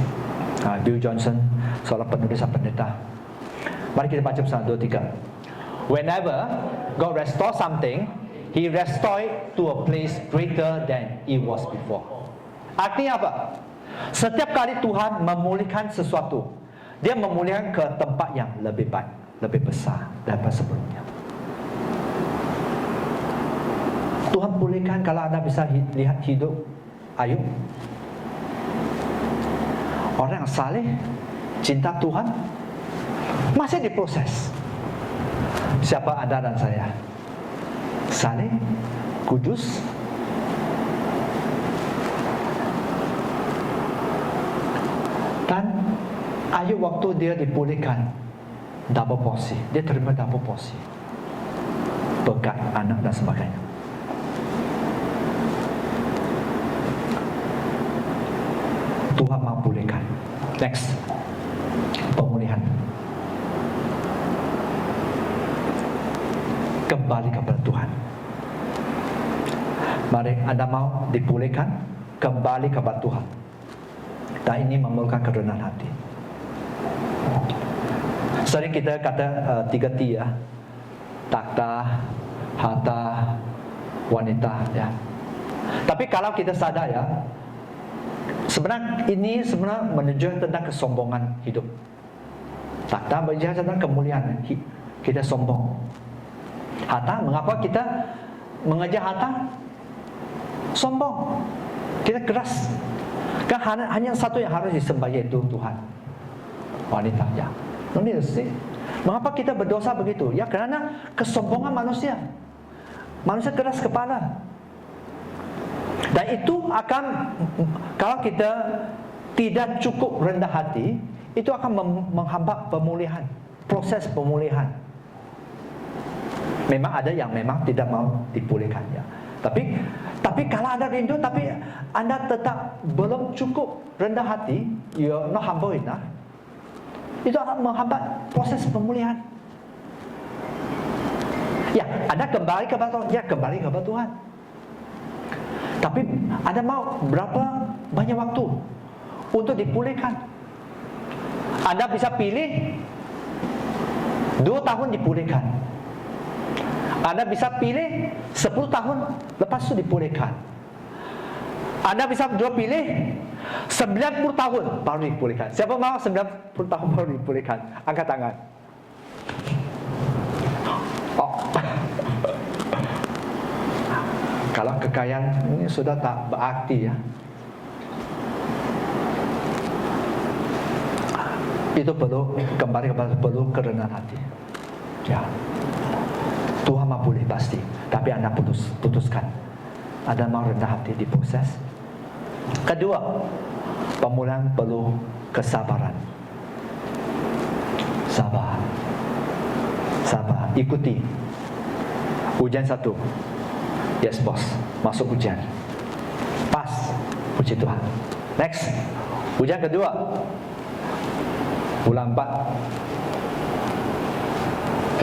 Bill Johnson, seorang penulis pendeta. Mari kita baca bersama 2-3. Whenever God restore something, He restore it to a place greater than it was before. Artinya apa? Setiap kali Tuhan memulihkan sesuatu, Dia memulihkan ke tempat yang lebih baik, lebih besar daripada sebelumnya. Tuhan pulihkan. Kalau Anda bisa lihat hidup Ayub, orang yang saleh, cinta Tuhan, masih diproses. Siapa Anda dan saya? Saleh, kudus, dan Ayub waktu dia dipulihkan double porsi, dia terima double porsi, berkat anak dan sebagainya. Tuhan mau pulihkan. Next, pemulihan. Kembali kepada Tuhan. Mari Anda mau dipulihkan, kembali kepada Tuhan. Dan ini memerlukan kerendahan hati. Sering kita kata 3T ya, takhta, harta, wanita ya. Tapi kalau kita sadar ya, sebenarnya ini menunjukkan tentang kesombongan hidup. Takhta berbicara tentang kemuliaan, kita sombong. Harta, mengapa kita mengejar harta? Sombong. Kita keras. Kan hanya satu yang harus disembah, yaitu Tuhan. Wanita ya. Mengapa kita berdosa begitu? Ya kerana kesombongan manusia. Manusia keras kepala. Dan itu akan, kalau kita tidak cukup rendah hati, itu akan menghambat pemulihan, proses pemulihan. Memang ada yang memang tidak mau dipulihkan ya. Tapi kalau Anda rindu, tapi Anda tetap belum cukup rendah hati, you're not humble enough, itu akan menghambat proses pemulihan. Ya, Anda kembali kepada Tuhan, ya kembali kepada Tuhan. Tapi Anda mau berapa banyak waktu untuk dipulihkan? Anda bisa pilih 2 tahun dipulihkan. Anda bisa pilih 10 tahun lepas itu dipulihkan. Anda bisa juga pilih 90 tahun baru dipulihkan. Siapa mau 90 tahun baru dipulihkan? Angkat tangan. Oh. Kalau kekayaan ini sudah tak berarti ya. Itu perlu kembali kepada kerendahan hati. Ya. Tuhan mau pulih pasti, tapi Anda putuskan. Anda mau rendah hati diproses. Kedua, pemulihan perlu kesabaran. Sabar. Ikuti. Ujian 1. Yes bos, masuk ujian. Pas, puji Tuhan. Next, ujian kedua. Bulan 4.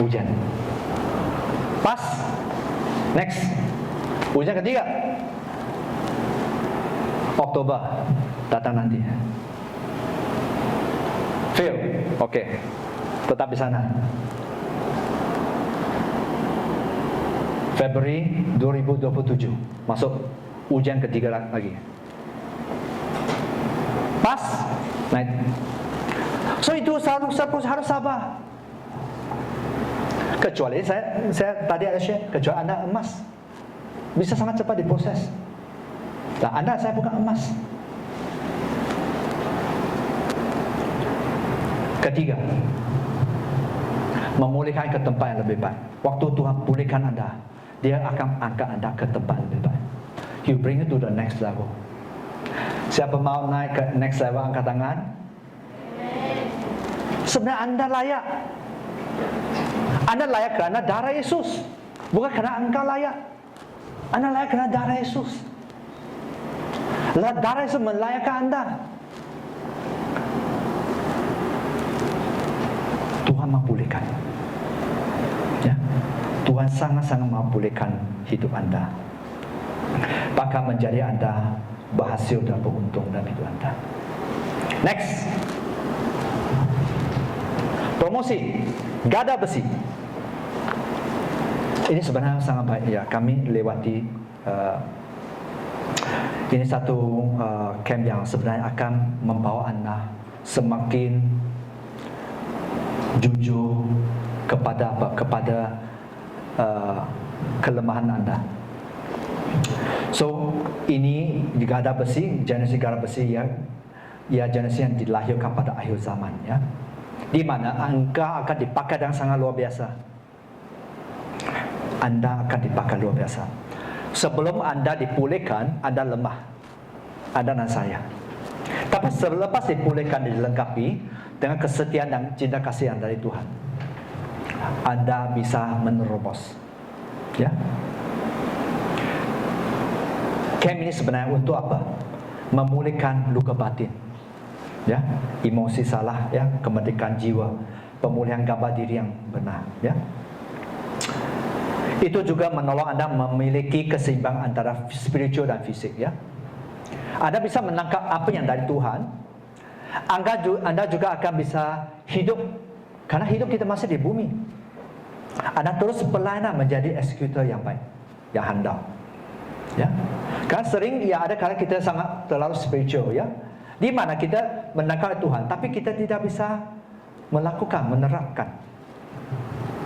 Ujian. Pas. Next, ujian ketiga. Oktober datang nanti. Fail, oke. Tetap di sana. Februari 2027 masuk ujian ketiga lagi. Pas, naik. So itu harus sabar. Kecuali saya tadi ada share, kecuali Anda emas, bisa sangat cepat diproses. Dan Anda, saya bukan emas. Ketiga, memulihkan ke tempat yang lebih baik. Waktu Tuhan pulihkan Anda, Dia akan angkat Anda ke tempat yang lebih baik. He bring you to the next level. Siapa mau naik ke next level, angkat tangan. Sebenarnya Anda layak. Anda layak kerana darah Yesus, bukan kerana engkau layak. Anda layak kerana darah Yesus. Darah Yesus melayakkan Anda. Tuhan memulihkan. Ya, Tuhan sangat-sangat memulihkan hidup Anda. Bahkan menjadi Anda berhasil dan beruntung dalam hidup Anda. Next, promosi gada besi. Ini sebenarnya sangat baik ya. Kami lewati ini satu camp yang sebenarnya akan membawa Anda semakin jujur kepada apa? Kepada kelemahan Anda. So ini gada besi, jenis gada besi ya, jenis yang dilahirkan pada akhir zaman ya, di mana engkau akan dipakai dengan sangat luar biasa. Anda akan dipakai luar biasa. Sebelum Anda dipulihkan, Anda lemah, Anda dan saya. Tapi selepas dipulihkan, dilengkapi dengan kesetiaan dan cinta kasih dari Tuhan, Anda bisa menerobos. Ya. Camp ini sebenarnya untuk apa? Memulihkan luka batin, ya, emosi salah, ya, kemerdekaan jiwa, pemulihan gambar diri yang benar, ya. Itu juga menolong Anda memiliki keseimbangan antara spiritual dan fisik, ya. Anda bisa menangkap apa yang dari Tuhan. Anda juga akan bisa hidup, karena hidup kita masih di bumi. Anda terus pelayanan menjadi eksekutor yang baik, yang handal. Ya, kan sering ya ada kala kita sangat terlalu spiritual, ya, di mana kita menangkap Tuhan, tapi kita tidak bisa melakukan, menerapkan.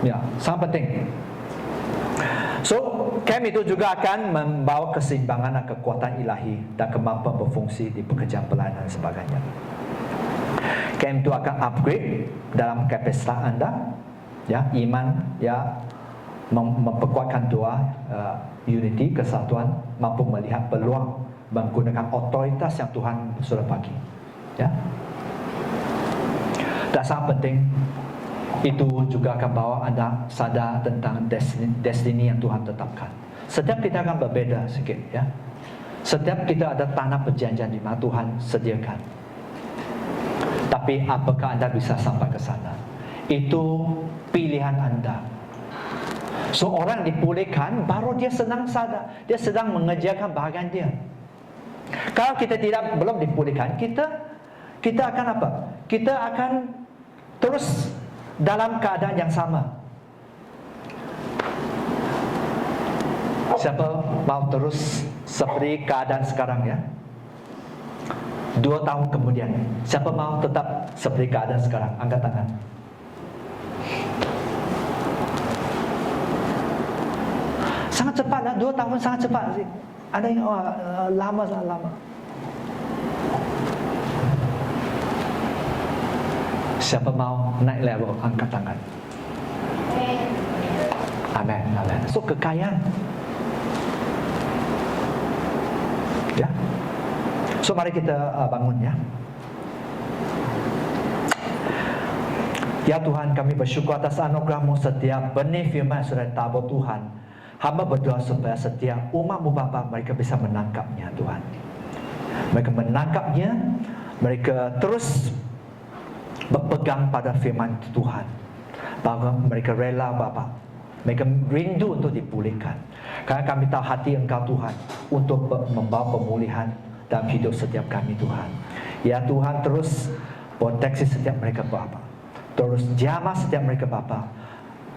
Ya, sangat penting. So, camp itu juga akan membawa keseimbangan dan kekuatan ilahi dan kemampuan berfungsi di pekerjaan pelayanan dan sebagainya. Camp itu akan upgrade dalam kapasitas Anda, ya, iman, ya, memperkuatkan doa, unity, kesatuan, mampu melihat peluang, menggunakan otoritas yang Tuhan sudah bagi, ya. Dan sangat penting, itu juga akan bawa Anda sadar tentang destiny yang Tuhan tetapkan. Setiap kita akan berbeda sikit, ya. Setiap kita ada tanah perjanjian di mana Tuhan sediakan. Tapi apakah Anda bisa sampai ke sana? Itu pilihan Anda. Seorang dipulihkan, baru dia senang sadar, dia sedang mengerjakan bahagian dia. Kalau kita belum dipulihkan, kita akan apa? Kita akan terus dalam keadaan yang sama. Siapa mau terus seperti keadaan sekarang, ya? 2 tahun kemudian, siapa mau tetap seperti keadaan sekarang? Angkat tangan. Sangat cepat lah, 2 tahun sangat cepat sih. Ada yang lama. Siapa mau naik level, angkat tangan. Amin. So kekayaan, ya. So mari kita bangun, ya. Ya Tuhan, kami bersyukur atas anugerah-Mu, setiap benih firman sudah tabur Tuhan. Hamba berdoa supaya setiap umat-Mu Bapa, mereka bisa menangkapnya, Tuhan. Mereka menangkapnya, mereka terus berpegang pada firman Tuhan, bahwa mereka rela Bapa, mereka rindu untuk dipulihkan. Karena kami tahu hati Engkau Tuhan untuk membawa pemulihan dalam hidup setiap kami, Tuhan. Ya Tuhan, terus proteksi setiap mereka Bapa, terus jamah setiap mereka Bapa,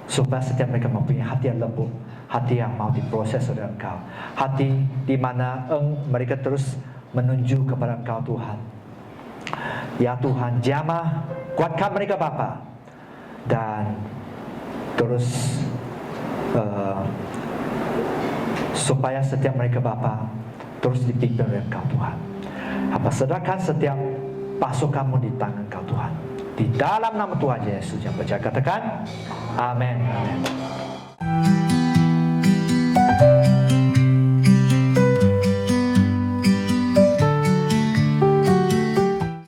supaya setiap mereka mempunyai hati yang lembut, hati yang mau diproses oleh Engkau, hati di mana mereka terus menuju kepada Engkau Tuhan. Ya Tuhan, jamah, kuatkan mereka Bapa, dan terus supaya setiap mereka Bapa terus dipimpin oleh Engkau Tuhan. Hamba serahkan setiap pasukanmu di tangan Engkau Tuhan. Di dalam nama Tuhan Yesus yang percaya katakan, amin. Amin.